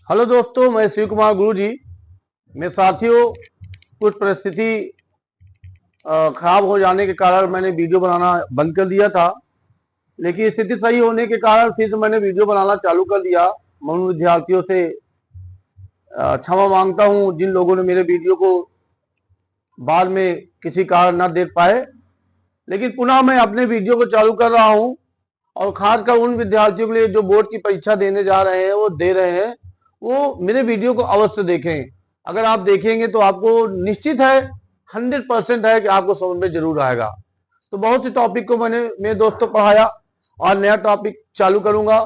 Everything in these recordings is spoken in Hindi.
हेलो दोस्तों, मैं शिव कुमार गुरु जी। मेरे साथियों, कुछ परिस्थिति खराब हो जाने के कारण मैंने वीडियो बनाना बंद कर दिया था, लेकिन स्थिति सही होने के कारण फिर से मैंने वीडियो बनाना चालू कर दिया। मैं उन विद्यार्थियों से क्षमा मांगता हूं जिन लोगों ने मेरे वीडियो को बाद में किसी कारण न देख पाए, लेकिन पुनः मैं अपने वीडियो को चालू कर रहा हूं। और खासकर उन विद्यार्थियों के लिए जो बोर्ड की परीक्षा देने जा रहे हैं, वो दे रहे हैं, वो मेरे वीडियो को अवश्य देखें। अगर आप देखेंगे तो आपको निश्चित है, 100% है कि आपको समझ में जरूर आएगा। तो बहुत से टॉपिक को मैंने मेरे दोस्तों पढ़ाया और नया टॉपिक चालू करूंगा।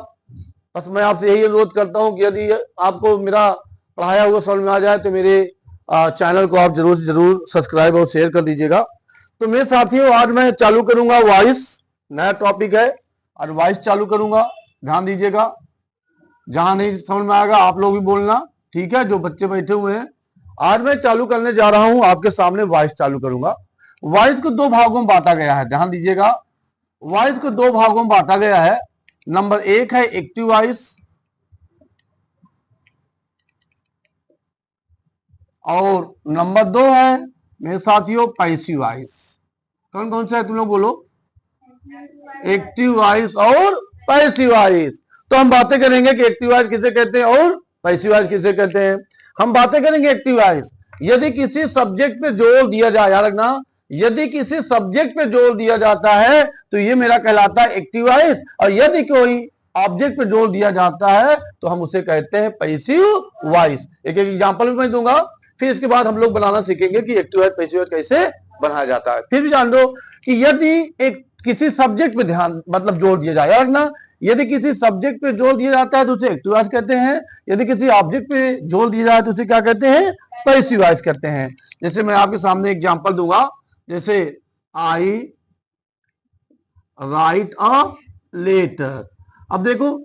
बस मैं आपसे यही अनुरोध करता हूं कि यदि आपको मेरा पढ़ाया हुआ समझ में आ जाए तो मेरे चैनल को आप जरूर से जरूर सब्सक्राइब और शेयर कर दीजिएगा। तो मेरे साथियों, आज मैं चालू करूंगा वॉइस, नया टॉपिक है और वॉइस चालू करूंगा। ध्यान दीजिएगा, जहां नहीं समझ में आएगा आप लोग भी बोलना, ठीक है? जो बच्चे बैठे हुए हैं, आज मैं चालू करने जा रहा हूं, आपके सामने वॉइस चालू करूंगा। वॉइस को दो भागों में बांटा गया है, ध्यान दीजिएगा। वॉइस को दो भागों में बांटा गया है। नंबर एक है एक्टिव वॉइस और नंबर दो है मेरे साथियों पैसिव वॉइस। कौन कौन सा है तुम लोग बोलो? एक्टिव वॉइस और पैसिव वॉइस। तो हम बातें करेंगे कि एक्टिव वॉइस किसे कहते हैं और पैसिव वॉइस किसे कहते हैं। हम बातें करेंगे एक्टिव वॉइस। यदि किसी सब्जेक्ट पे जोर दिया जाए, याद रखना, यदि किसी सब्जेक्ट पे जोर दिया जाता है तो ये मेरा कहलाता है एक्टिव वॉइस, और यदि कोई ऑब्जेक्ट पे जोर दिया जाता है तो हम उसे कहते हैं पैसिव वॉइस। एक एक एग्जांपल भी मैं दूंगा, फिर इसके बाद हम लोग बनाना सीखेंगे कि एक्टिव वॉइस पैसिव वॉइस कैसे बनाया जाता है। फिर भी जान दो कि यदि एक किसी सब्जेक्ट पे ध्यान मतलब जोर दिया जाए, याद रखना, यदि किसी सब्जेक्ट पे जोर दिया जाता है तो उसे एक्टिव वॉइस कहते हैं। यदि किसी ऑब्जेक्ट पे जोर दिया जाए तो उसे क्या कहते हैं? पैसिव वॉइस कहते हैं। जैसे मैं आपके सामने एग्जांपल दूंगा, जैसे आई राइट अ लेटर। अब देखो,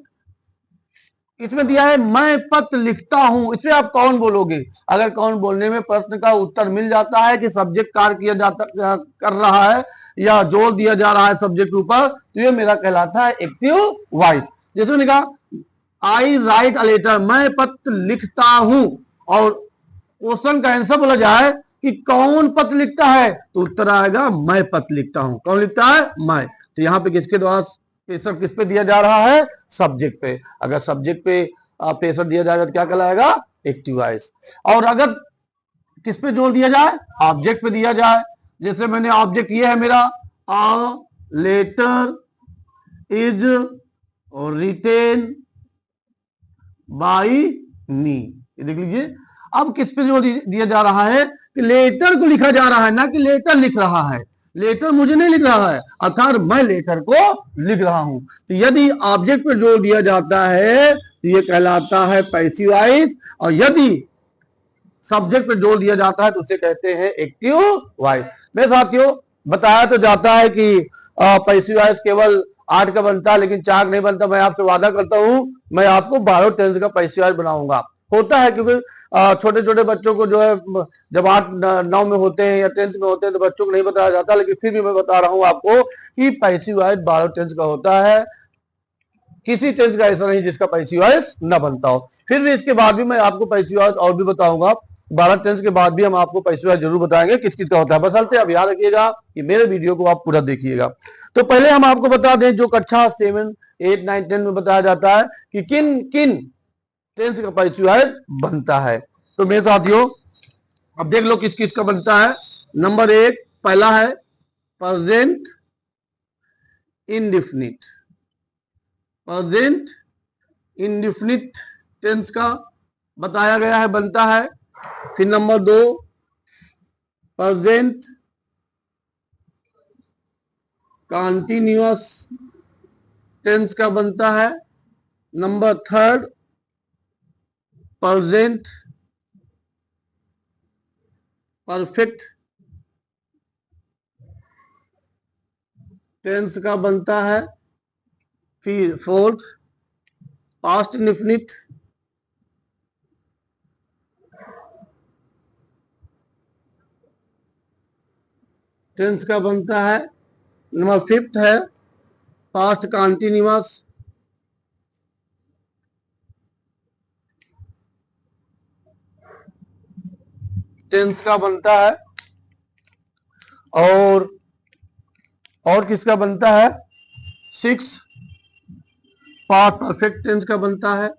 इसमें दिया है मैं पत्र लिखता हूं, इससे आप कौन बोलोगे? अगर कौन बोलने में प्रश्न का उत्तर मिल जाता है कि सब्जेक्ट कार्य किया जाता कर रहा है या जोर दिया जा रहा है सब्जेक्ट के ऊपर, तो ये मेरा कहलाता है एक्टिव वॉइस। जैसे मैंने कहा आई राइट अ लेटर, मैं पत्र लिखता हूं, और क्वेश्चन का आंसर बोला जाए कि कौन पत्र लिखता है, तो उत्तर आएगा मैं पत्र लिखता हूं। कौन लिखता है? मैं। तो यहाँ पे किसके द्वारा प्रेशर किस पे दिया जा रहा है? सब्जेक्ट पे। अगर सब्जेक्ट पे प्रेशर दिया जाएगा तो क्या कहलाएगा? Active voice. और अगर किस पे जोर दिया जाए? ऑब्जेक्ट पे दिया जाए। जैसे मैंने ऑब्जेक्ट ये है मेरा, a letter is written by me, ये देख लीजिए। अब किस पे जोर दिया जा रहा है? कि लेटर को लिखा जा रहा है, ना कि लेटर लिख रहा है। लेटर मुझे नहीं लिख रहा है, अर्थात मैं लेटर को लिख रहा हूं। तो यदि ऑब्जेक्ट पे जोर दिया जाता है तो ये कहलाता है पैसिव वॉइस, और यदि सब्जेक्ट पे जोर दिया जाता है तो उसे कहते हैं एक्टिव वॉइस। मेरे साथियों, बताया तो जाता है कि पैसिव वॉइस केवल 8 का बनता है, लेकिन 4 नहीं बनता। मैं आपसे वादा करता हूं, मैं आपको 12 टेंस का पैसिव वॉइस बनाऊंगा। होता है क्योंकि छोटे छोटे बच्चों को जो है, जब 8 9 में होते हैं या 10th में होते हैं तो बच्चों को नहीं बताया जाता, लेकिन फिर भी मैं बता रहा हूं आपको कि पैसिव वॉइस 12 टेंस का होता है। किसी टेंस का ऐसा नहीं जिसका पैसिव वॉइस न बनता हो। फिर भी इसके बाद भी मैं आपको पैसिव वॉइस और भी बताऊंगा। 12 टेंस के बाद भी हम आपको पैसिव वॉइस जरूर बताएंगे किस किस का होता है। बस आप याद रखिएगा कि मेरे वीडियो को आप पूरा देखिएगा। तो पहले हम आपको बता दें, जो कक्षा 7 8 9 10 में बताया जाता है कि किन किन टेंस का पैसिव वॉइस बनता है। तो मेरे साथियों, अब देख लो किस किस का बनता है। नंबर 1 पहला है present indefinite. Present indefinite tense का बताया गया है, बनता है। फिर नंबर 2 प्रेजेंट कॉन्टिन्यूअस टेंस का बनता है। नंबर 3 प्रेजेंट परफेक्ट टेंस का बनता है। फिर 4 पास्ट इंडेफिनिट टेंस का बनता है। नंबर 5 है पास्ट कॉन्टिन्यूअस टेंस का बनता है और किसका बनता है? 6 पास्ट परफेक्ट टेंस का बनता है।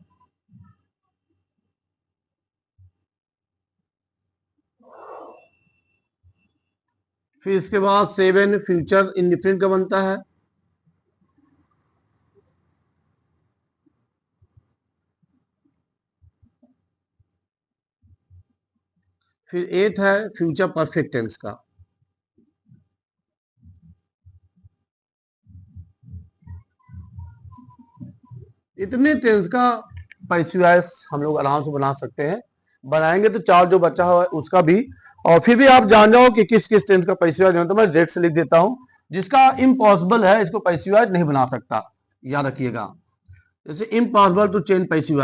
फिर इसके बाद 7 फ्यूचर इंडिफिनिट का बनता है। फिर 8 है फ्यूचर परफेक्ट टेंस का। इतने टेंस का पैसिव हम लोग आराम से बना सकते हैं। बनाएंगे तो 4 जो बचा हुआ है उसका भी। और फिर भी आप जान जाओ कि किस किस टेंस का पैसिव तो मैं रेड से लिख देता हूं। जिसका इम्पॉसिबल है इसको पैसिव नहीं बना सकता, याद रखिएगा। जैसे इम्पॉसिबल टू चेंज पैसिव।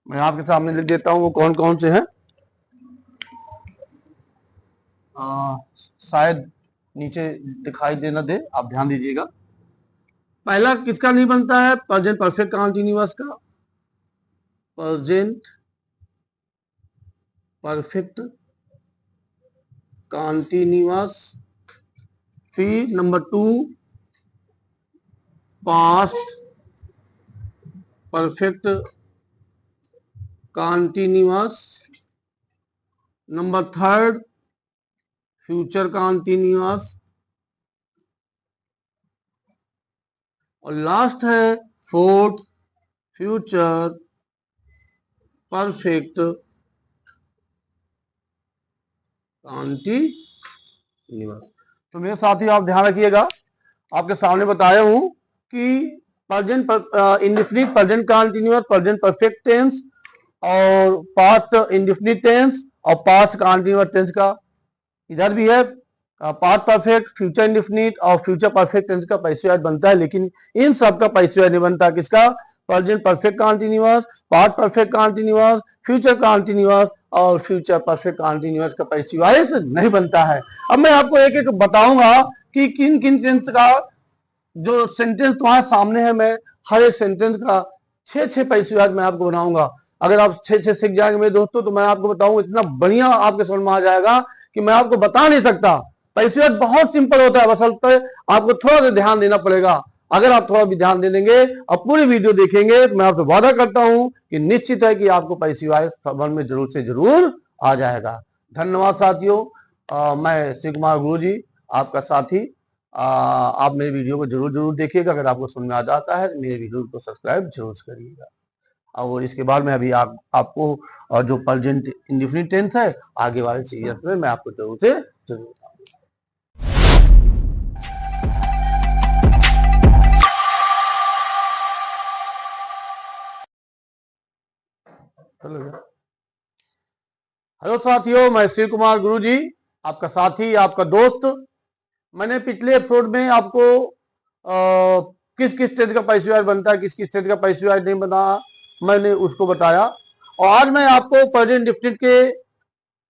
मैं आपके सामने लिख देता हूं वो कौन कौन से हैं। शायद नीचे दिखाई देना दे, आप ध्यान दीजिएगा। पहला किसका नहीं बनता है? प्रेजेंट परफेक्ट कंटीन्यूअस का। Present perfect continuous. फिर number 2 past perfect continuous. Number 3 future continuous. और लास्ट है 4 फ्यूचर परफेक्ट कंटीन्यूअस। तो मेरे साथी आप ध्यान रखिएगा, आपके सामने बताया हूं कि present indefinite present continuous present perfect tense और पास्ट इंडेफिनिट टेंस और पास्ट कंटीन्यूअस टेंस का इधर भी है पास्ट परफेक्ट फ्यूचर इंडेफिनिट और फ्यूचर परफेक्ट टेंस का पैसिव बनता है। लेकिन इन सब का पैसिव नहीं बनता। किसका? Present perfect continuous, past perfect continuous, future continuous और फ्यूचर परफेक्ट कंटीन्यूअस का पैसिव नहीं बनता है। अब मैं आपको एक एक बताऊंगा कि किन किन टेंस का जो सेंटेंस तुम्हारे सामने है, मैं हर एक सेंटेंस का 6 पैसिव मैं आपको बनाऊंगा। अगर आप 6 सीख जाएंगे मेरे दोस्तों तो मैं आपको बताऊंगा इतना बढ़िया आपके समझ में आ जाएगा कि मैं आपको बता नहीं सकता। पैसिव बहुत सिंपल होता है, बस आपको थोड़ा सा ध्यान देना पड़ेगा। अगर आप थोड़ा भी ध्यान दे देंगे और पूरी वीडियो देखेंगे तो मैं आपसे वादा करता हूं कि निश्चित है कि आपको पैसिव समझ में जरूर से जरूर आ जाएगा। धन्यवाद साथियों। मैं शिव कुमार गुरुजी आपका साथी। आप मेरे वीडियो को जरूर जरूर देखिएगा। अगर आपको समझ में आ जाता है तो मेरे वीडियो को सब्सक्राइब जरूर करिएगा। और इसके बाद में अभी आपको जो प्रेजेंट इंडेफिनिट टेंस है आगे वाले सीरियल में मैं आपको जरूर से जरूर हेलो साथियों, मैं शिव कुमार गुरुजी आपका साथी आपका दोस्त। मैंने पिछले एपिसोड में आपको किस किस स्टेज का पैसिव बनता है किस किस स्टेज का पैसिव नहीं बना मैंने उसको बताया। और आज मैं आपको प्रेजेंट इंडेफिनिट के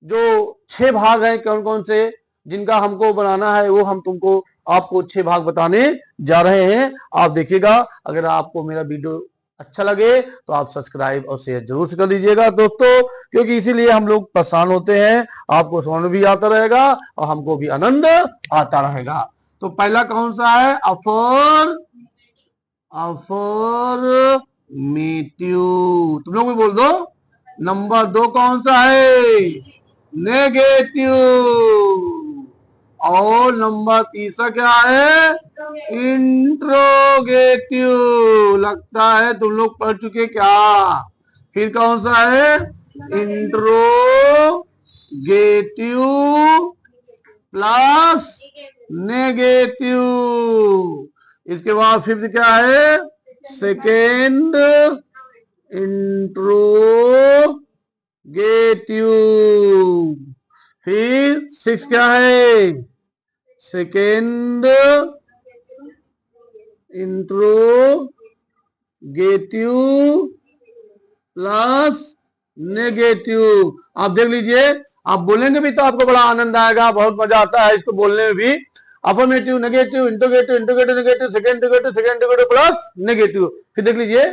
जो 6 भाग हैं कौन कौन से जिनका हमको बनाना है वो हम तुमको आपको 6 भाग बताने जा रहे हैं। आप देखिएगा। अगर आपको मेरा वीडियो अच्छा लगे तो आप सब्सक्राइब और शेयर जरूर से कर दीजिएगा दोस्तों, क्योंकि इसीलिए हम लोग परेशान होते हैं। आपको समझ भी आता रहेगा और हमको भी आनंद आता रहेगा। तो पहला कौन सा है? अफर मीट्यू। तुम लोग भी बोल दो। नंबर 2 कौन सा है? नेगेटिव। और नंबर 3 क्या है? इंट्रोगेटिव। लगता है तुम लोग पढ़ चुके क्या? फिर कौन सा है? Interrogative plus negative. इसके बाद फिफ्थ क्या है? Second interrogative. फिर 6 क्या है? Second interrogative plus negative. आप देख लीजिए, आप बोलेंगे भी तो आपको बड़ा आनंद आएगा, बहुत मजा आता है इसको बोलने में भी। Affirmative, negative, interrogative, interrogative negative, second interrogative, second interrogative plus negative. फिर देख लीजिए,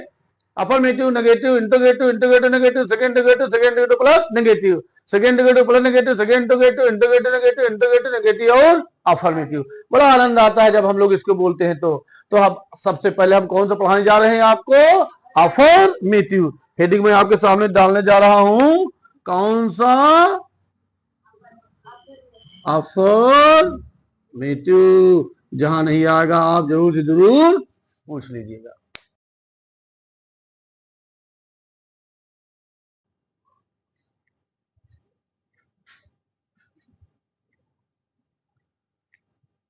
affirmative, negative, interrogative, interrogative negative, second interrogative, second interrogative plus negative, second interrogative plus negative, second interrogative, interrogative negative, interrogative negative और अफर्मेटिव। बड़ा आनंद आता है जब हम लोग इसको बोलते हैं। तो अब सबसे पहले हम कौन सा पढ़ाने जा रहे हैं आपको? अफर्मेटिव। हेडिंग में आपके सामने डालने जा रहा हूं, कौन सा? अफर्मेटिव। जहां नहीं आएगा आप जरूर से जरूर पूछ लीजिएगा।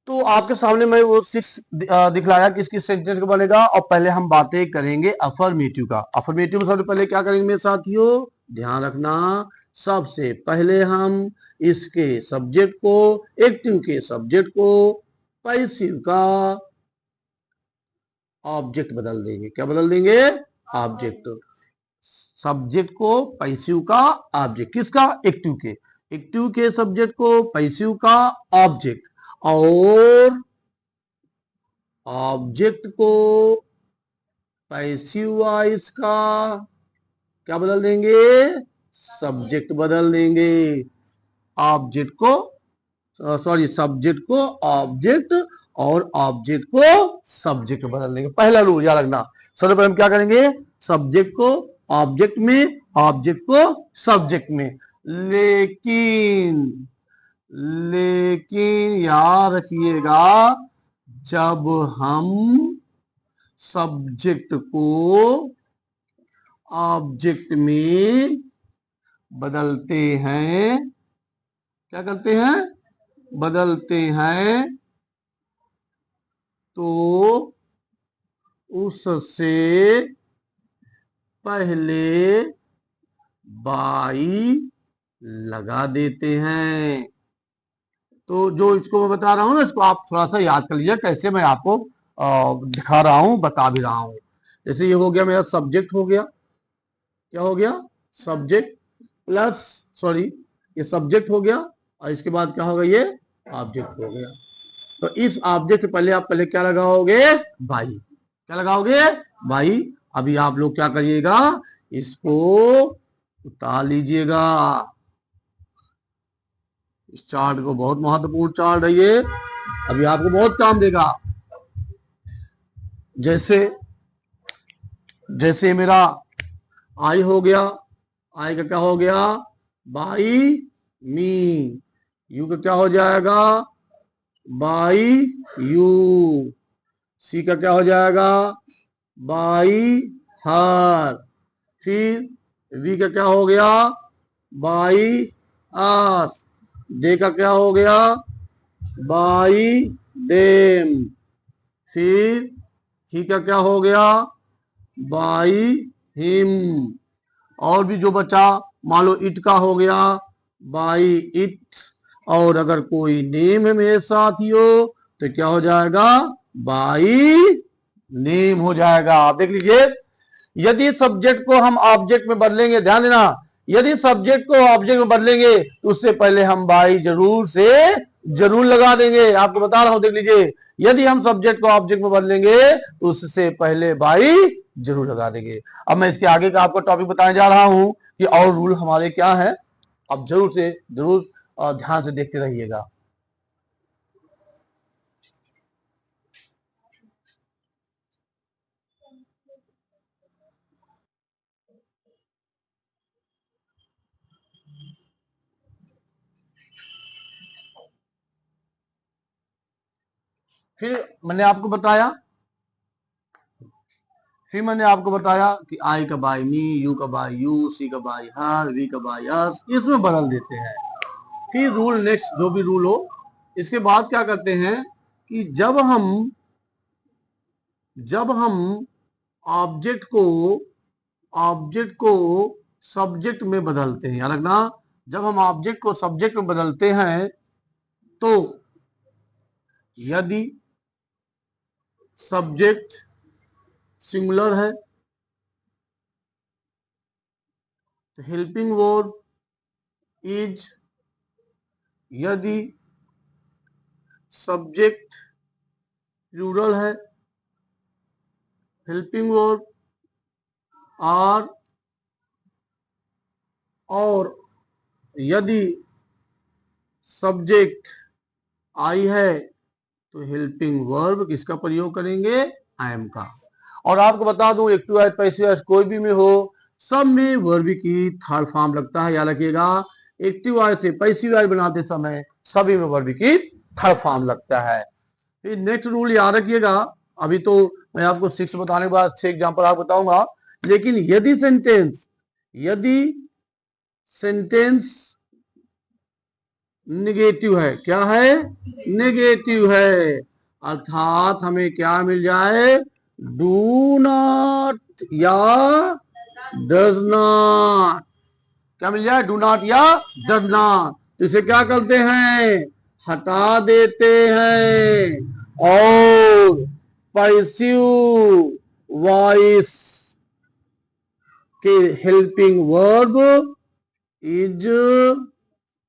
तो आपके सामने मैं वो 6 दिखलाया किस किस सेंटेंस का बनेगा, और पहले हम बातें करेंगे अफर्मेटिव का। अफर्मेटिव में सबसे पहले क्या करेंगे मेरे साथियों? ध्यान रखना, सबसे पहले हम इसके सब्जेक्ट को, एक्टिव के सब्जेक्ट को पैसिव का ऑब्जेक्ट बदल देंगे। क्या बदल देंगे? ऑब्जेक्ट। सब्जेक्ट को पैसिव का ऑब्जेक्ट, किसका? एक्टिव के। एक्टिव के सब्जेक्ट को पैसिव का ऑब्जेक्ट, और ऑब्जेक्ट को पैसिव वॉइस का क्या बदल देंगे? सब्जेक्ट बदल देंगे। ऑब्जेक्ट को, सॉरी, सब्जेक्ट को ऑब्जेक्ट और ऑब्जेक्ट को सब्जेक्ट बदल देंगे। पहला रूल याद रखना, सबसे पहले हम क्या करेंगे? सब्जेक्ट को ऑब्जेक्ट में, ऑब्जेक्ट को सब्जेक्ट में। लेकिन लेकिन याद रखिएगा, जब हम सब्जेक्ट को ऑब्जेक्ट में बदलते हैं, क्या करते हैं? बदलते हैं, तो उससे पहले बाई लगा देते हैं। तो जो इसको मैं बता रहा हूं ना, इसको आप थोड़ा सा याद कर लीजिए, कैसे मैं आपको दिखा रहा हूं, बता भी रहा हूं। जैसे ये हो गया मेरा सब्जेक्ट, हो गया, क्या हो गया? सब्जेक्ट प्लस, सॉरी, ये सब्जेक्ट हो गया, और इसके बाद क्या होगा? ये ऑब्जेक्ट हो गया। तो इस ऑब्जेक्ट से पहले आप पहले क्या लगाओगे? बाई। क्या लगाओगे? बाई। अभी आप लोग क्या करिएगा? इसको उतार लीजिएगा। इस चार्ट को, बहुत महत्वपूर्ण चार्ट है ये, अभी आपको बहुत काम देगा। जैसे जैसे मेरा आई हो गया, आई का क्या हो गया? By me. यू का क्या हो जाएगा? By you. सी का क्या हो जाएगा? By her. फिर वी का क्या हो गया? By us. दे का क्या हो गया? By them. फिर ही का क्या हो गया? By him. और भी जो बचा, मान लो इट का हो गया, बाई इट। और अगर कोई नेम है मेरे साथियों, तो क्या हो जाएगा? बाई नेम हो जाएगा। आप देख लीजिए, यदि सब्जेक्ट को हम ऑब्जेक्ट में बदलेंगे, ध्यान देना, यदि सब्जेक्ट को ऑब्जेक्ट में बदलेंगे तो उससे पहले हम बाई जरूर से जरूर लगा देंगे। आपको बता रहा हूं, देख लीजिए, यदि हम सब्जेक्ट को ऑब्जेक्ट में बदलेंगे तो उससे पहले बाई जरूर लगा देंगे। अब मैं इसके आगे का आपको टॉपिक बताने जा रहा हूं कि और रूल हमारे क्या है। अब जरूर से जरूर ध्यान से देखते रहिएगा। फिर मैंने आपको बताया फिर मैंने आपको बताया कि आई का बाई मी, यू का बाई यू, सी का बाई हर, वी का बाई अस, इसमें बदल देते हैं। फिर रूल, नेक्स्ट जो भी रूल हो, इसके बाद क्या करते हैं कि जब हम ऑब्जेक्ट को सब्जेक्ट में बदलते हैं, याद रखना, जब हम ऑब्जेक्ट को सब्जेक्ट में बदलते हैं, तो यदि सब्जेक्ट सिंगुलर है तो हेल्पिंग वर्ब इज यदि सब्जेक्ट प्लूरल है, हेल्पिंग वर्ब आर, और यदि सब्जेक्ट आई है तो हेल्पिंग वर्ब किसका प्रयोग करेंगे? आई एम का। और आपको बता दूं एक्टिव वॉइस पैसिव वॉइस कोई भी में हो, सब में वर्ब की थर्ड फॉर्म लगता है, याद रखिएगा। एक्टिव वॉइस से पैसिव वॉइस बनाते समय सभी में वर्ब की थर्ड फॉर्म लगता है। फिर नेक्स्ट रूल याद रखिएगा। अभी तो मैं आपको 6 बताने के बाद 6 एग्जाम्पल आपको बताऊंगा, लेकिन यदि सेंटेंस नेगेटिव है, क्या है? नेगेटिव है, अर्थात हमें क्या मिल जाए? डू नॉट या डज नॉट, क्या मिल जाए? डू नॉट या डज नॉट। तो इसे क्या करते हैं? हटा देते हैं, और पैसिव वॉइस के हेल्पिंग वर्ब इज,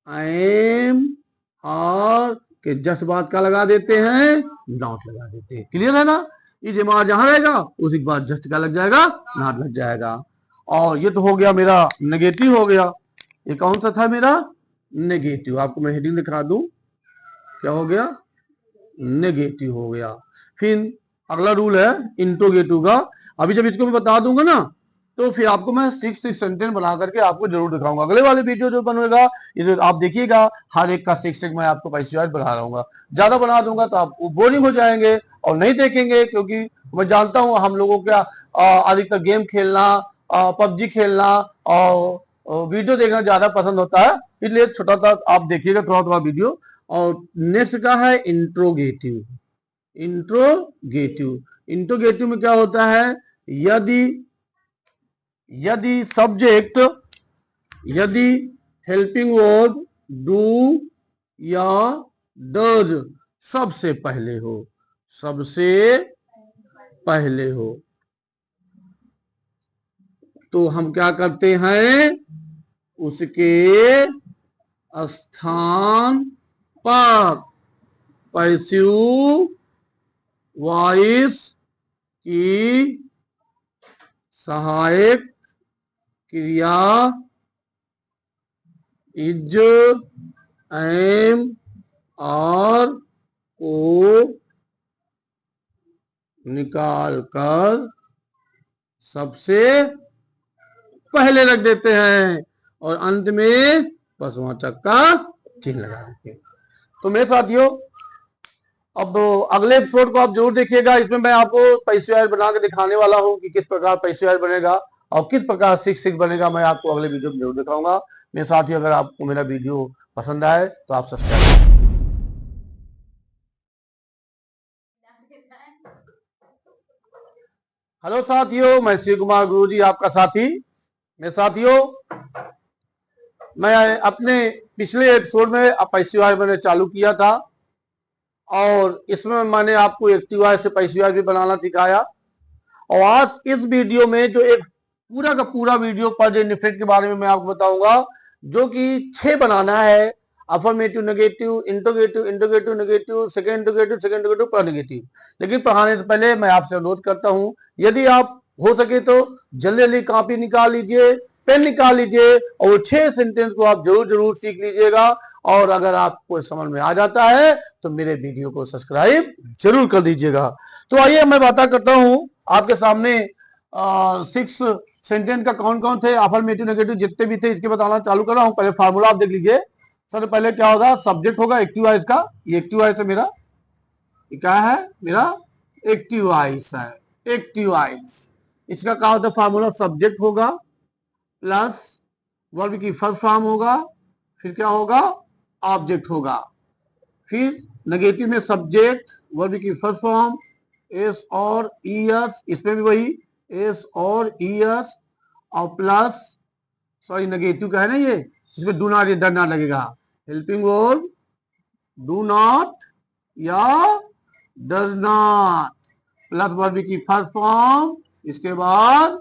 एम, और के जस्ट बाद का लगा देते हैं? नॉट लगा देते हैं। क्लियर है ना? ये जमा जहां रहेगा उसी के बाद जस्ट का लग जाएगा? नॉट लग जाएगा। और ये तो हो गया मेरा नेगेटिव हो गया। ये कौन सा था मेरा? नेगेटिव। आपको मैं हेडिंग दिखा दूं, क्या हो गया? नेगेटिव हो गया। फिर अगला रूल है इंट्रोगेटिव का। अभी जब इसको मैं बता दूंगा ना, तो फिर आपको मैं 6 सेंटेंस बना करके आपको जरूर दिखाऊंगा। अगले वाले वीडियो जो बनेगा, ये जो आप देखिएगा, हर एक का 6 मैं आपको पैसे बना रहूंगा। ज्यादा बना दूंगा तो आप बोरिंग हो जाएंगे और नहीं देखेंगे, क्योंकि मैं जानता हूं हम लोगों का अधिकतर गेम खेलना, पबजी खेलना और वीडियो देखना ज्यादा पसंद होता है, इसलिए छोटा सा आप देखिएगा थोड़ा थोड़ा वीडियो। और नेक्स्ट का है इंट्रोगेटिव। इंट्रोगेटिव में क्या होता है? यदि सब्जेक्ट, यदि हेल्पिंग वर्ब डू या डज सबसे पहले हो, तो हम क्या करते हैं? उसके स्थान पर पैसिव वॉइस की सहायक क्रिया इज, एम, और को निकाल कर सबसे पहले रख देते हैं, और अंत में पशुवाचक का चिन्ह लगा देते हैं। तो मेरे साथियों, अब अगले एपिसोड को आप जरूर देखिएगा। इसमें मैं आपको पैसिव बना के दिखाने वाला हूं कि किस प्रकार पैसिव बनेगा और किस प्रकार 6 बनेगा। मैं आपको अगले वीडियो में जरूर दिखाऊंगा। मेरे साथियों, अगर आपको मेरा वीडियो पसंद आए तो आप सब्सक्राइब। हेलो साथियों, मैं शिव कुमार गुरुजी आपका साथी। मेरे साथियों, मैं अपने पिछले एपिसोड में पैसिव मैंने चालू किया था, और इसमें मैंने आपको एक्टिव वॉइस से पैसिव वॉइस भी बनाना सिखाया। और आज इस वीडियो में जो एक पूरा का पूरा वीडियो पर्जेंट इफेक्ट के बारे में मैं आपको बताऊंगा, जो कि 6 बनाना है। Affirmative, negative, interrogative, interrogative negative, second interrogative plus negative. लेकिन पढ़ाने से पहले मैं आपसे अनुरोध करता हूं, यदि आप हो सके तो जल्दी जल्दी कॉपी निकाल लीजिए, पेन निकाल लीजिए, और वो 6 सेंटेंस को आप जरूर सीख लीजिएगा। और अगर आपको समझ में आ जाता है तो मेरे वीडियो को सब्सक्राइब जरूर कर दीजिएगा। तो आइए मैं बात करता हूं आपके सामने 6 सेंटेंस का कौन कौन थे, अफर्मेटिव नेगेटिव जितने भी थे, इसके बताना चालू कर रहा हूं। पहले फार्मूला आप देख लीजिए। सर पहले क्या होगा? सब्जेक्ट होगा एक्टिव वॉइस का। ये एक्टिव वॉइस है मेरा, ये क्या है? मेरा एक्टिव वॉइस है। एक्टिव वॉइस, इसका क्या होता है? फार्मूला सब्जेक्ट होगा प्लस वर्ब की फर्स्ट फॉर्म होगा, फिर क्या होगा? ऑब्जेक्ट होगा। फिर नेगेटिव में सब्जेक्ट, वर्ब की फर्स्ट फॉर्म एस और ईएस, इसमें भी वही एस और ईएस, और प्लस, सॉरी नेगेटिव का है ना ये, इसमें डू नॉट या डज नॉट लगेगा। हेल्पिंग वर्ब डू नॉट या डज नॉट प्लस वर्ब की फर्स्ट फॉर्म, इसके बाद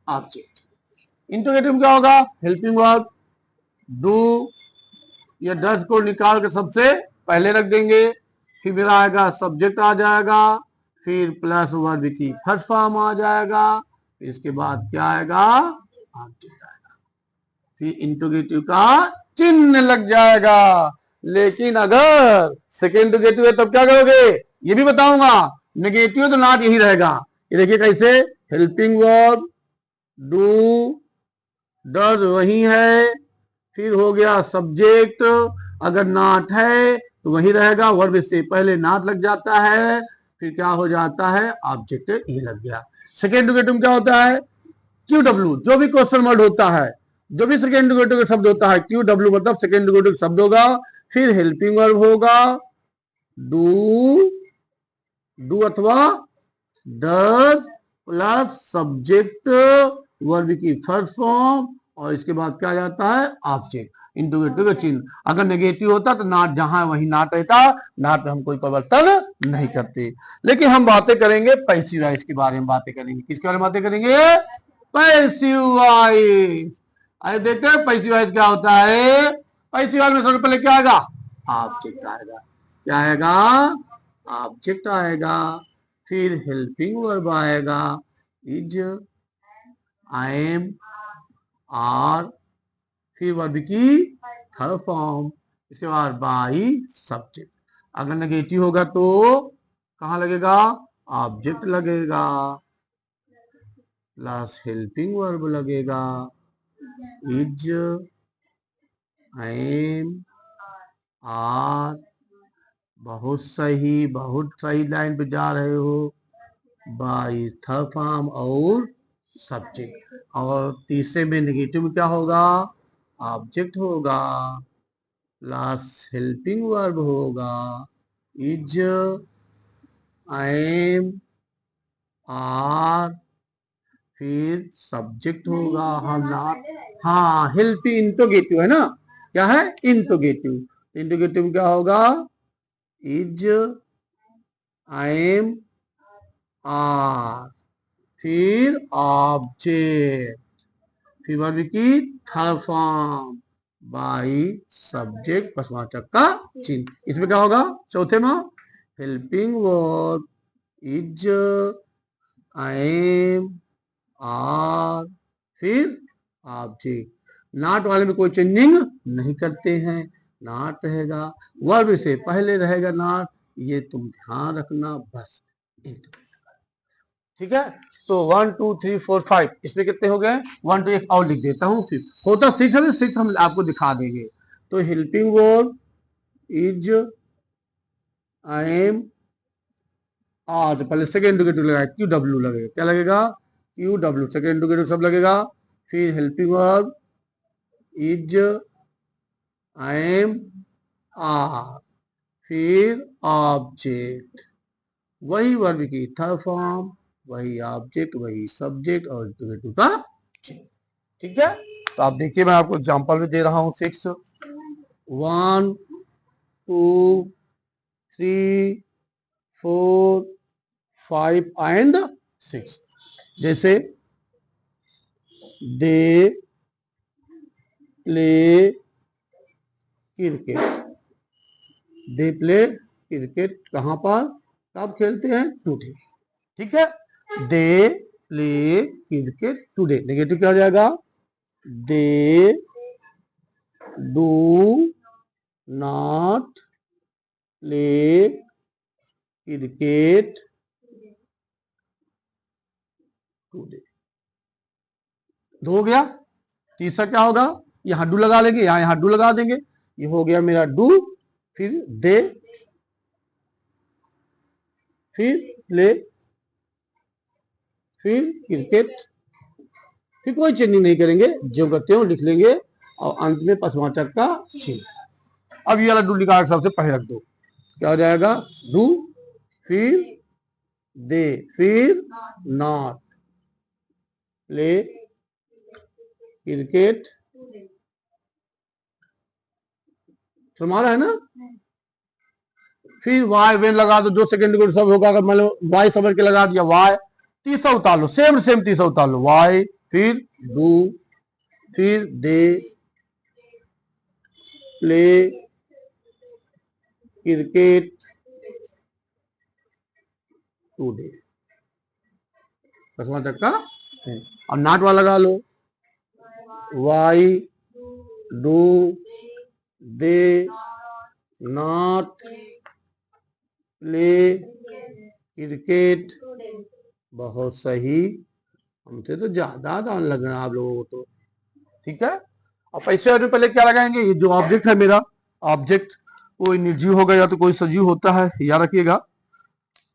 ऑब्जेक्ट। इंट्रोगेटिव में क्या होगा, हेल्पिंग वर्ब डू या डज को निकाल के सबसे पहले रख देंगे, फिर मेरा आएगा सब्जेक्ट आ जाएगा, फिर प्लस वर्ब की फर्स्ट फॉर्म आ जाएगा, इसके बाद क्या आएगा, ऑब्जेक्ट आएगा, फिर इंट्रोगेटिव का चिन्ह लग जाएगा। लेकिन अगर सेकेंड इंट्रोगेटिव है तब क्या करोगे, ये भी बताऊंगा। नेगेटिव है तो नॉट यही रहेगा। ये देखिए कैसे, हेल्पिंग वर्ब डू डज वही है, फिर हो गया सब्जेक्ट, अगर नॉट है तो वही रहेगा, वर्ब से पहले नॉट लग जाता है, फिर क्या हो जाता है, ऑब्जेक्ट ये लग गया। सेकेंड इंट्रोगेटिव क्या होता है, क्यू डब्ल्यू, जो भी क्वेश्चन वर्ड होता है, जो भी सेकेंड इंट्रोगेटिव शब्द होता है, क्यू डब्ल्यू मतलब सेकेंड इंट्रोगेटिव शब्द होगा, फिर हेल्पिंग वर्ब होगा डू डू अथवा डज प्लस सब्जेक्ट वर्ब की फर्स्ट फॉर्म, और इसके बाद क्या जाता है, ऑब्जेक्ट, इंट्रोगेटिव का चिन्ह। अगर नेगेटिव होता तो नाट जहां वही नाट रहता, नाट में हम कोई परिवर्तन नहीं करते। लेकिन हम बातें करेंगे पैसिव वॉइस के बारे में, बातें करेंगे किसके बारे में बातें करेंगे, पैसिव वॉइस। आइए देखते हैं पैसिव वॉइस क्या होता है। पैसिव वॉइस में सबसे पहले क्या आएगा, ऑब्जेक्ट आएगा, क्या आएगा, ऑब्जेक्ट आएगा, फिर हेल्पिंग वर्ब आएगा, इज, आई एम, आर, फिर वर्ब की थर्ड फॉर्म, इसके बाद बाई सब्जेक्ट। अगर नेगेटिव होगा तो कहां लगेगा, ऑब्जेक्ट लगेगा, प्लस हेल्पिंग वर्ब लगेगा, इज, आई एम, आर, बहुत सही लाइन पे जा रहे हो, बाई थर्ड फॉर्म और सब्जेक्ट। और तीसरे में नेगेटिव में क्या होगा, ऑब्जेक्ट होगा, प्लस हेल्पिंग वर्ब होगा, इज, आई एम, आर, फिर सब्जेक्ट होगा, हाँ हेल्पिंग इंट्रोगेटिव है ना, क्या है, इंट्रोगेटिव। इंट्रोगेटिव क्या होगा, इज, आई एम, आर, फिर ऑब्जेक्ट, फिर वर्ब की थर्ड फॉर्म, बाई सब्जेक्ट प्रश्नवाचक का चिन्ह। इसमें क्या होगा, चौथे में helping verb is, I am, are, फिर ऑब्जेक्ट। नॉट वाले में कोई चेंजिंग नहीं करते हैं, नॉट रहेगा, वर्ब से पहले रहेगा नॉट, ये तुम ध्यान रखना बस। ठीक है, तो 1 2 3 4 5 इसमें कितने हो गए, 1 2 एक और लिख देता हूं, फिर होता 6 है, 6 हम आपको दिखा देंगे। तो helping verb is, I M, तो पहले सेकेंड इंट्रोगेटिव लगाए, क्यू डब्ल्यू लगेगा, क्या लगेगा, क्यू डब्ल्यू, सेकेंड इंट्रोगेटिव सब लगेगा, फिर helping verb is, I am, are, फिर ऑब्जेक्ट, वही वर्ब की थर्ड फॉर्म, वही ऑब्जेक्ट, वही सब्जेक्ट और इंट्रोगेटिव का चिन्ह। ठीक है, तो आप देखिए मैं आपको एग्जांपल भी दे रहा हूं, 6 1 2 3 4 5 एंड 6। जैसे they play cricket, they play cricket कहां पर, कब खेलते हैं, टुडे। ठीक है, they play cricket today. Negative क्या हो जाएगा, they do not play cricket today. दो हो गया, तीसरा क्या होगा, यहां डू लगा लेंगे, यहां डू लगा देंगे, ये हो गया मेरा डू, फिर दे, फिर प्ले, फिर क्रिकेट, फिर कोई चेंजिंग नहीं करेंगे, जो करते हो लिख लेंगे, और अंत में प्रश्नवाचक का चिन्ह। अब ये वाला डू निकाल सबसे पहले रख दो, क्या हो जाएगा, डू, फिर दे, फिर नॉट प्ले क्रिकेट, तुम्हारा है ना, फिर वाई वेन लगा दो, जो सेकंड को सब होगा, अगर मान लो वाई समझ के लगा दिया, वाई तीसरा उतार लो, सेम तीसरा उतार लो, वाई, फिर डू, फिर दे प्ले क्रिकेट टुडे, दसवां तक का है। और नॉट वाला लगा लो, why do they not play cricket. बहुत सही, हमसे तो ज्यादा आसान लग रहा है आप लोगों को तो। ठीक है, और पैसे वाले पहले क्या लगाएंगे, ये जो ऑब्जेक्ट है मेरा, ऑब्जेक्ट कोई निर्जीव होगा या तो कोई सजीव होता है, याद रखिएगा।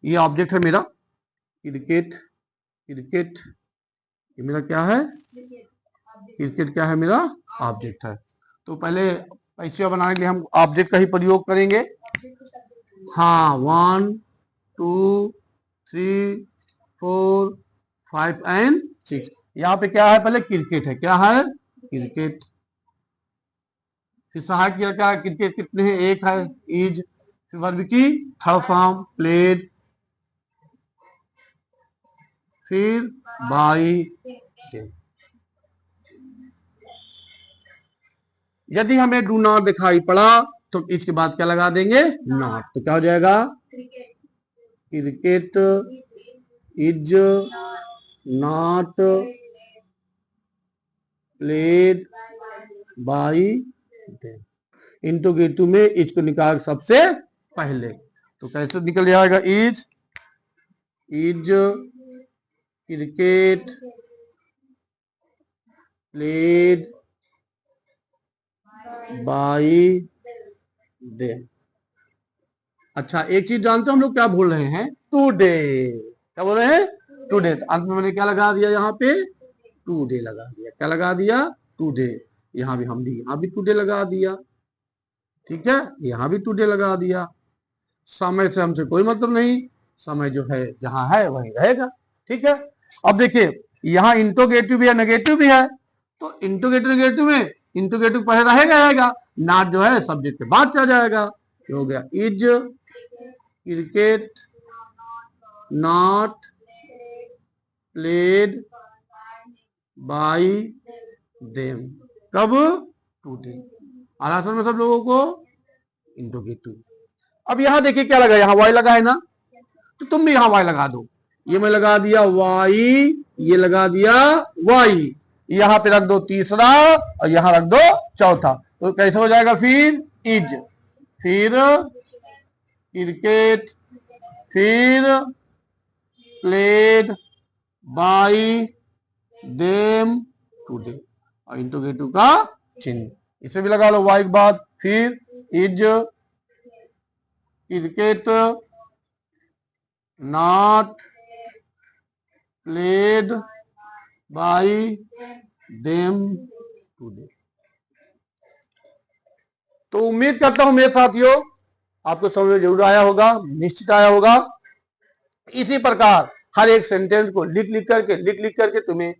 ये ऑब्जेक्ट है मेरा क्रिकेट, क्रिकेट ये मेरा क्या है, क्रिकेट क्या है, मेरा ऑब्जेक्ट है। तो पहले पैसे बनाने के लिए हम ऑब्जेक्ट का ही प्रयोग करेंगे। हाँ, 1 2 3 4 5 एंड 6। यहाँ पे क्या है, पहले क्रिकेट है, क्या है, क्रिकेट। फिर सहायक क्रिया क्या है, क्रिकेट कितने हैं, एक है, इज। फिर वर्ब की थर्ड फॉर्म प्लेड, फिर बाई। यदि हमें डू नॉट दिखाई पड़ा तो इज के बाद क्या लगा देंगे, नॉट। तो क्या हो जाएगा, cricket is not played by them. Interrogative में इज को निकाल सबसे पहले, तो कैसे निकल जाएगा, is cricket played by them. अच्छा, एक चीज जानते हो हम लोग क्या बोल रहे हैं, टुडे। क्या बोल रहे हैं, टुडे। तो अंत में मैंने क्या लगा दिया, यहाँ पे टुडे लगा दिया। क्या लगा दिया, टुडे। यहाँ भी टुडे लगा दिया। ठीक है, यहाँ भी टुडे लगा दिया। समय से हमसे कोई मतलब नहीं, समय जो है जहां है वही रहेगा। ठीक है, अब देखिए यहाँ इंट्रोगेटिव भी है, नेगेटिव भी है। तो इंट्रोगेटिव नेगेटिव में इंट्रोगेटिव पहले रहेगा, नॉट जो है सब्जेक्ट के बाद चला जाएगा। हो गया, is cricket not played by them, कब, टुडे। आंसर में सब लोगों को इंट्रोगेटिव। अब यहां देखिए क्या लगा, यहां वाई लगा है ना, तो तुम भी यहां वाई लगा दो। ये मैं लगा दिया वाई, ये लगा दिया वाई, यहां पे रख दो तीसरा और यहां रख दो चौथा। तो कैसे हो जाएगा, फिर इज, फिर क्रिकेट, फिर प्लेड बाई देम टुडे, और इंट्रोगेटिव का चिन्ह इसे भी लगा लो वाई के बाद। फिर is cricket not played by them today. तो उम्मीद करता हूं मेरे साथियों आपको समझ में जरूर आया होगा, निश्चित आया होगा। इसी प्रकार हर एक सेंटेंस को लिख करके तुम्हें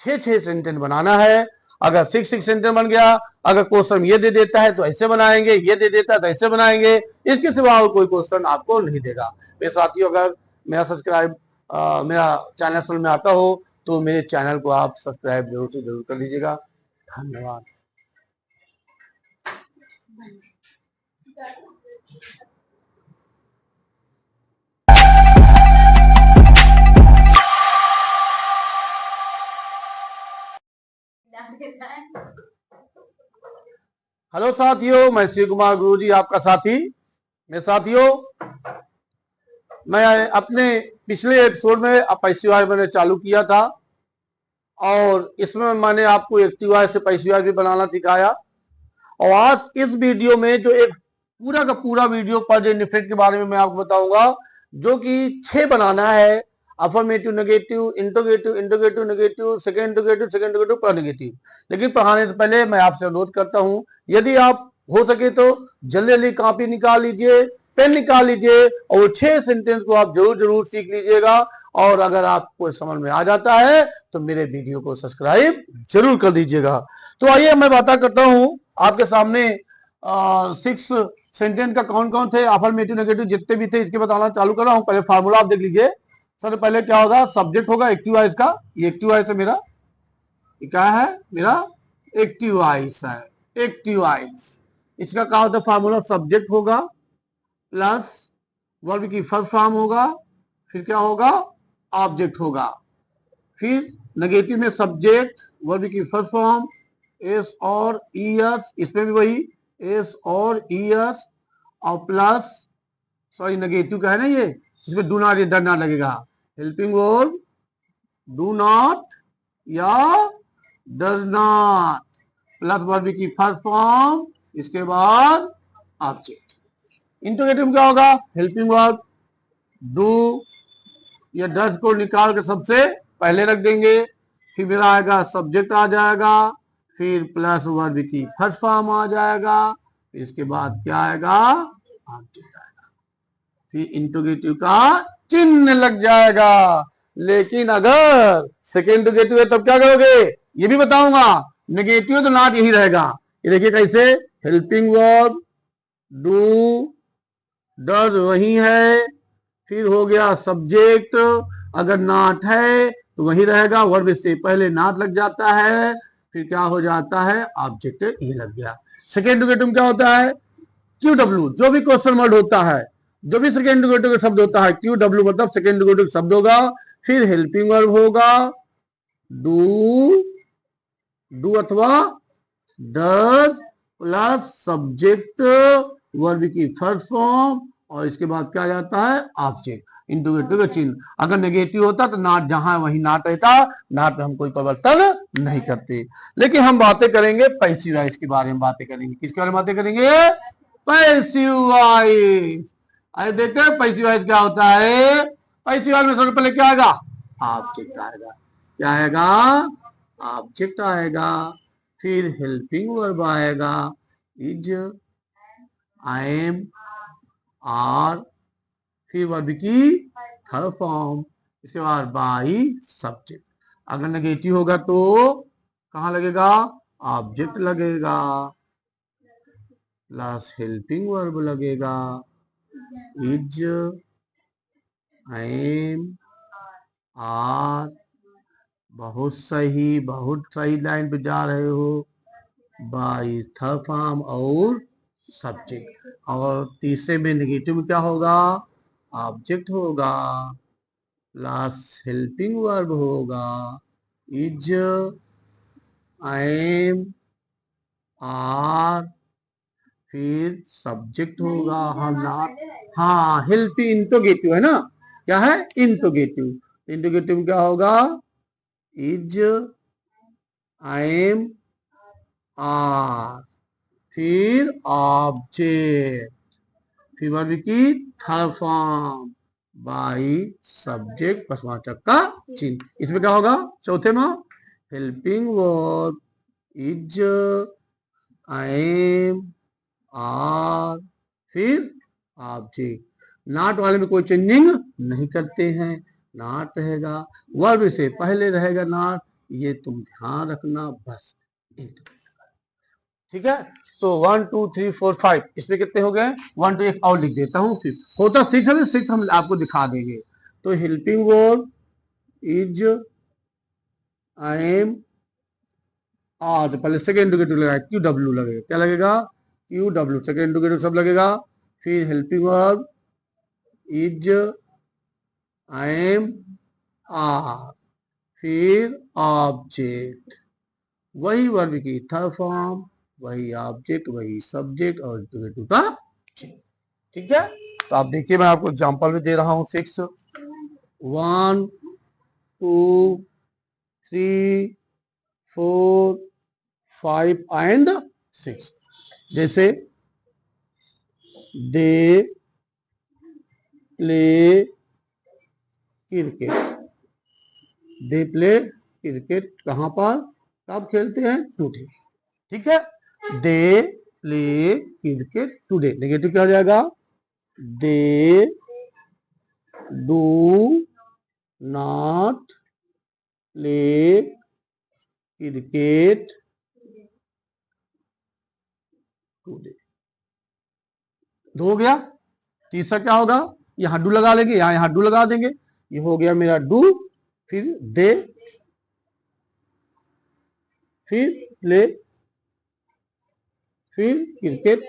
6 सेंटेंस बनाना है। अगर 6 सेंटेंस बन गया, अगर क्वेश्चन ये दे देता है तो ऐसे बनाएंगे, ये दे देता है तो ऐसे बनाएंगे, इसके सिवा और कोई क्वेश्चन आपको नहीं देगा। मेरे साथियों, अगर मेरा चैनल समझ में आता हो तो मेरे चैनल को आप सब्सक्राइब जरूर से जरूर कर लीजिएगा। धन्यवाद। हेलो साथियों, मैं शिव कुमार गुरुजी आपका साथी। मेरे साथियों, मैं अपने पिछले एपिसोड में पैसिवाय मैंने चालू किया था और इसमें मैंने आपको एक्टिवाय से पैसिवाय भी बनाना सिखाया। और आज इस वीडियो में जो एक पूरा का पूरा वीडियो पर्जेंट इफेक्ट के बारे में मैं आपको बताऊंगा, जो कि 6 बनाना है। Affirmative, negative, interrogative, interrogative negative, second interrogative पर नेगेटिव। लेकिन पढ़ाने से पहले मैं आपसे अनुरोध करता हूं, यदि आप हो सके तो जल्दी जल्दी कॉपी निकाल लीजिए, पेन निकाल लीजिए और 6 सेंटेंस को आप जरूर सीख लीजिएगा। और अगर आपको समझ में आ जाता है तो मेरे वीडियो को सब्सक्राइब जरूर कर दीजिएगा। तो आइए मैं बात करता हूं आपके सामने 6 सेंटेंस का कौन कौन थे, अफर्मेटिव नेगेटिव जितने भी थे इसके बताना चालू कर रहा हूं। पहले फार्मूला आप देख लीजिए। सर पहले क्या होगा, सब्जेक्ट होगा एक्टिव वॉइस का, ये एक्टिव वॉइस है मेरा, ये क्या है मेरा एक्टिव वॉइस है, एक्टिव वॉइस। इसका क्या होता है फार्मूला, सब्जेक्ट होगा प्लस वर्ब की फर्स्ट फॉर्म होगा, फिर क्या होगा ऑब्जेक्ट होगा, फिर नेगेटिव में सब्जेक्ट वर्ब की फर्स्ट फॉर्म एस और ईएस, इसमें भी वही एस और ईएस और प्लस, सॉरी नेगेटिव का है ना ये, इसमें डू नॉट या डर नॉट लगेगा, हेल्पिंग वर्ब डू नॉट या डज नॉट प्लस वर्ब की फर्स्ट फॉर्म, इसके बाद ऑब्जेक्ट। इंटरोगेटिव में क्या होगा, हेल्पिंग वर्ब डू या डज को निकाल के सबसे पहले रख देंगे, फिर मेरा आएगा सब्जेक्ट आ जाएगा, फिर प्लस वर्ब की फर्स्ट फॉर्म आ जाएगा, इसके बाद क्या आएगा ऑब्जेक्ट आएगा, फिर इंटरोगेटिव का चिन्ह लग जाएगा। लेकिन अगर सेकेंड इंटरोगेटिव है तब क्या करोगे ये भी बताऊंगा, नेगेटिव तो नॉट यही रहेगा। ये देखिए कैसे, हेल्पिंग वर्ब डू डज वही है, फिर हो गया सब्जेक्ट, अगर नॉट है तो वही रहेगा, वर्ब से पहले नॉट लग जाता है, फिर क्या हो जाता है ऑब्जेक्ट ये लग गया। सेकेंड इंटरोगेटिव क्या होता है, क्यू डब्ल्यू, जो भी क्वेश्चन वर्ड होता है, जो भी सेकेंड इंटरोगेटिव का शब्द होता है, क्यू डब्ल्यू मतलब सेकेंड इंटरोगेटिव शब्द होगा, फिर हेल्पिंग वर्ब होगा डू, डू अथवा डज प्लस सब्जेक्ट वर्ब की फर्स्ट फॉर्म, और इसके बाद क्या जाता है ऑब्जेक्ट, इंटरोगेटिव का चिन्ह। अगर नेगेटिव होता तो नॉट जहां वही नॉट रहता, नॉट में हम कोई परिवर्तन नहीं करते। लेकिन हम बातें करेंगे पैसिव वॉइस के बारे में, बातें करेंगे किसके बारे में बातें करेंगे, पैसिव वॉइस। अरे देखते हैं पैसिव वॉइस क्या होता है। पैसिव वॉइस में सबसे पहले क्या आएगा ऑब्जेक्ट आएगा, क्या आएगा ऑब्जेक्ट आएगा, फिर हेल्पिंग वर्ब आएगा इज, आई एम, आर, फिर वर्ब की थर्ड फॉर्म, इसके बाद बाई सब्जेक्ट। अगर नेगेटिव होगा तो कहां लगेगा ऑब्जेक्ट लगेगा, प्लस हेल्पिंग वर्ब लगेगा इज, आई एम, आर, बहुत सही लाइन पे जा रहे हो, बाई थर्ड फॉर्म और सब्जेक्ट। और तीसरे में नेगेटिव में क्या होगा ऑब्जेक्ट होगा, प्लस हेल्पिंग वर्ब होगा इज, आई एम, आर, फिर सब्जेक्ट होगा, हम नॉट, हाँ हेल्पिंग इंटरोगेटिव है ना, क्या है इंटरोगेटिव, इंटरोगेटिव क्या होगा इज, आई एम, आर, फिर ऑब्जेक्ट, फिर वर्ब की थर्ड फॉर्म बाई सब्जेक्ट प्रश्नवाचक का चिन्ह। इसमें क्या होगा चौथे में helping verb is, I am, are, फिर ऑब्जेक्ट। नॉट वाले में कोई चेंजिंग नहीं करते हैं, नॉट रहेगा, वर्ब से पहले रहेगा नॉट, ये तुम ध्यान रखना बस। ठीक है, तो 1 2 3 4 5 इसमें कितने हो गए, 1 2 एक और लिख देता हूं, फिर होता 6 है, 6 हम आपको दिखा देंगे। तो helping verb is, I am, are, तो पहले सेकेंड इंटरोगेटिव लगाए क्यू डब्ल्यू लगेगा, क्या लगेगा क्यू डब्ल्यू, सेकेंड इंटरोगेटिव सब लगेगा, फिर helping verb is, I am, are, फिर ऑब्जेक्ट, वही वर्ब की थर्ड फॉर्म, वही ऑब्जेक्ट, वही सब्जेक्ट और इंटरोगेटिव का चिन्ह। ठीक है, तो आप देखिए मैं आपको एग्जांपल भी दे रहा हूं 6 1 2 3 4 5 एंड 6। जैसे they play cricket, they play cricket कहां पर कब खेलते हैं टुडे। ठीक है, they play cricket today, negative क्या हो जाएगा they do not play cricket today. दो हो गया, तीसरा क्या होगा यहां डू लगा लेंगे, यहां डू लगा देंगे, ये हो गया मेरा डू, फिर दे, फिर प्ले फिर क्रिकेट,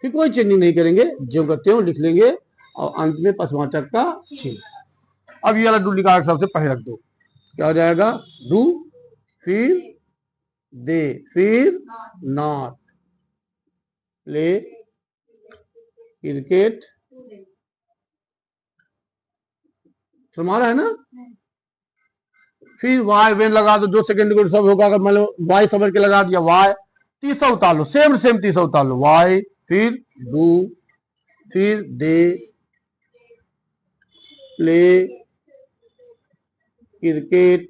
फिर कोई चेंजिंग नहीं करेंगे, जो करते हो लिख लेंगे और अंत में पशुवाचक का चिन्ह। अब ये वाला डू निकाल सबसे पहले रख दो, क्या हो जाएगा, डू, फिर दे, फिर नॉट, प्ले क्रिकेट, तुम्हारा है ना, फिर वाई वेन लगा दो, 2 सेकंड को सब होगा, अगर मान लो वाई समझ के लगा दिया, वाई तीसरा उतार लो, सेम तीसरा उतार लो, वाई, फिर डू, फिर दे, प्ले क्रिकेट,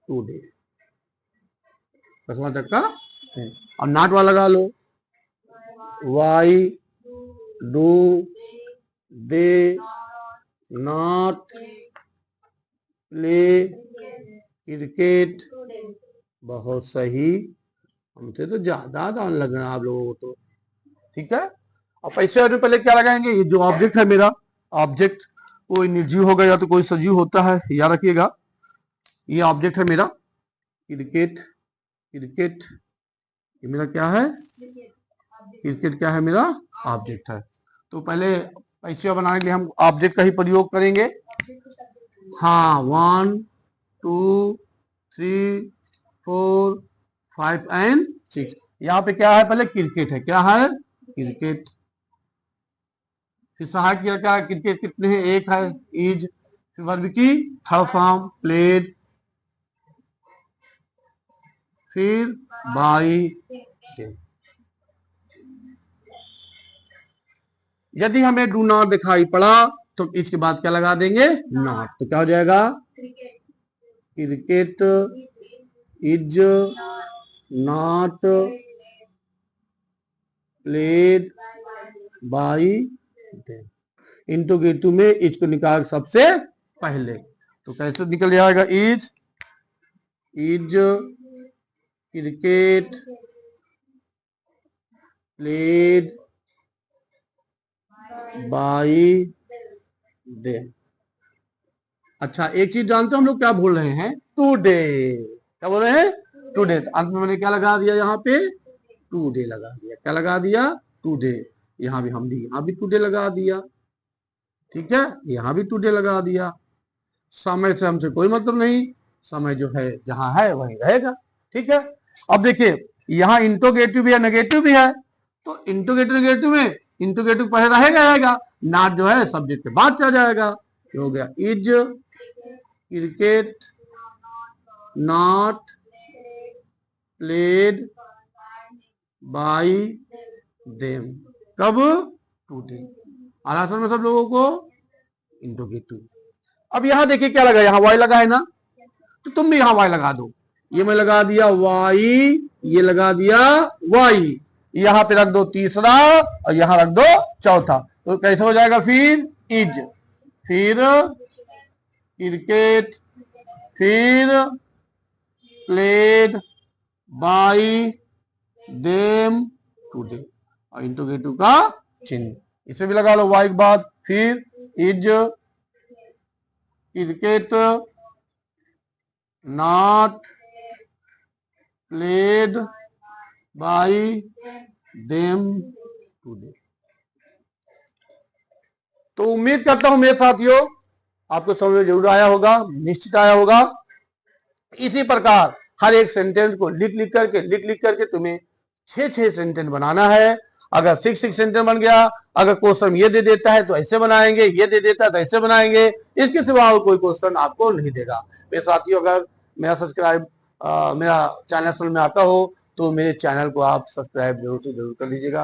टुडे, दसवां तक का। और नॉट वाला लगा लो, why, do, they, not, play cricket. बहुत सही, हमसे तो ज्यादा दान लग रहा है आप लोगों को तो। ठीक है, और पैसे और पहले क्या लगाएंगे, ये जो ऑब्जेक्ट है मेरा, ऑब्जेक्ट कोई निर्जीव होगा या तो कोई सजीव होता है, याद रखिएगा। ये ऑब्जेक्ट है मेरा क्रिकेट, क्रिकेट ये मेरा क्या है, क्रिकेट क्या है, मेरा ऑब्जेक्ट है। तो पहले पैसे बनाने के लिए हम ऑब्जेक्ट का ही प्रयोग करेंगे। हाँ, 1 2 3 4 5 एंड 6। यहाँ पे क्या है, पहले क्रिकेट है, क्या है, क्रिकेट। फिर सहायक किया क्या है, क्रिकेट कितने हैं, एक है, इज। फिर वर्ब की थर्ड फॉर्म प्लेड, फिर बाई। यदि हमें डू नॉट दिखाई पड़ा तो इसके बाद क्या लगा देंगे, नॉट। तो क्या हो जाएगा, cricket is not played by them. Interrogative में इज को निकाल सबसे पहले, तो कैसे निकल जाएगा, is cricket played by them. अच्छा, एक चीज जानते हो हम लोग क्या बोल रहे हैं, टुडे। क्या बोल रहे हैं, टुडे। तो अंत में मैंने क्या लगा दिया, यहाँ पे टुडे लगा दिया। क्या लगा दिया, टुडे। यहाँ भी टुडे लगा दिया। ठीक है, यहाँ भी टुडे लगा दिया। समय से हमसे कोई मतलब नहीं, समय जो है जहां है वहीं रहेगा। ठीक है, अब देखिए यहाँ इंट्रोगेटिव भी है, नेगेटिव भी है। तो इंट्रोगेटिव नेगेटिव में इंट्रोगेटिव पहले रहेगा, नॉट जो है सब्जेक्ट के बाद चला जाएगा। हो गया, is cricket not played by them. कब, टुडे। आंसर में सब लोगों को इंट्रोगेटिव। अब यहां देखिए क्या लगा, यहां वाई लगा है ना, तो तुम भी यहां वाई लगा दो। ये मैं लगा दिया वाई, ये लगा दिया वाई, यहां पे रख दो तीसरा और यहां रख दो चौथा। तो कैसे हो जाएगा, फिर इज, फिर क्रिकेट, फिर प्लेड बाई देम टुडे, और इंट्रोगेटिव का चिन्ह इसे भी लगा लो वाई के बाद। फिर is cricket not played by them today. तो उम्मीद करता हूं मेरे साथियों आपको समझ में जरूर आया होगा, निश्चित आया होगा। इसी प्रकार हर एक सेंटेंस को लिख करके तुम्हें 6 सेंटेंस बनाना है। अगर 6 सेंटेंस बन गया, अगर क्वेश्चन ये दे देता है तो ऐसे बनाएंगे, ये दे देता है तो ऐसे बनाएंगे, इसके सिवा और कोई क्वेश्चन आपको नहीं देगा। मेरे साथियों, अगर मेरा चैनल में आता हो तो मेरे चैनल को आप सब्सक्राइब जरूर से जरूर कर लीजिएगा।